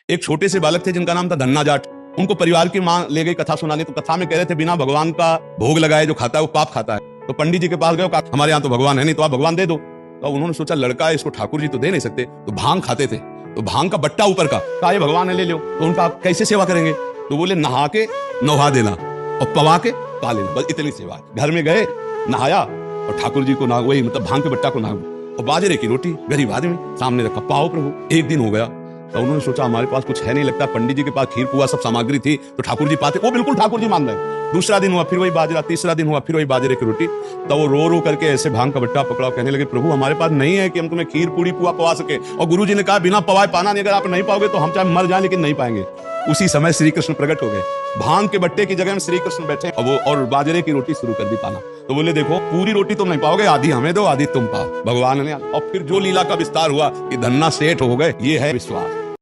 एक छोटे से बालक थे जिनका नाम था धन्ना जाट। उनको परिवार की माँ ले गई कथा सुनाने, तो कथा में कह रहे थे बिना भगवान का भोग लगाए जो खाता है वो पाप खाता है। तो पंडित जी के पास गए, हमारे यहाँ तो भगवान है नहीं, तो आप भगवान दे दो। तो उन्होंने सोचा लड़का है, इसको ठाकुर जी तो दे नहीं सकते, तो भांग खाते थे, तो भांग का बट्टा ऊपर का, कहा ये भगवान है ले लो। तो उनका आप कैसे सेवा करेंगे? तो बोले नहा के नहा देना और पवा के पा लेना, बस इतनी सेवा। घर में गए, नहाया और ठाकुर जी को ना, वही मतलब भांग के बट्टा को ना, और बाजरे की रोटी गरीब आदमी सामने रखा, पाओ प्रभु। एक दिन हो गया तो उन्होंने सोचा हमारे पास कुछ है नहीं, लगता पंडित जी के पास खीर पुआ सब सामग्री थी तो ठाकुर जी पाते, वो बिल्कुल ठाकुर जी मान रहे। दूसरा दिन हुआ फिर वही बाजरा, तीसरा दिन हुआ फिर वही बाजरे की रोटी। तो वो रो रो करके ऐसे भांग का बट्टा पकड़ा, कहने लगे प्रभु हमारे पास नहीं है कि हम तुम्हें खीर पूरी पुआ पवा सके। और गुरु जी ने कहा बिना पवाए पाना नहीं, अगर आप नहीं पाओगे तो हम चाहे मर जाए लेकिन नहीं पाएंगे। उसी समय श्री कृष्ण प्रकट हो गए, भांग के बट्टे की जगह में श्री कृष्ण बैठे और बाजरे की रोटी शुरू कर दी पाना। तो बोले देखो पूरी रोटी तुम नहीं पाओगे, आधी हमें दो आधी तुम पाओ। भगवान ने और फिर जो लीला का विस्तार हुआ कि धन्ना सेठ हो गए, ये है विश्वास।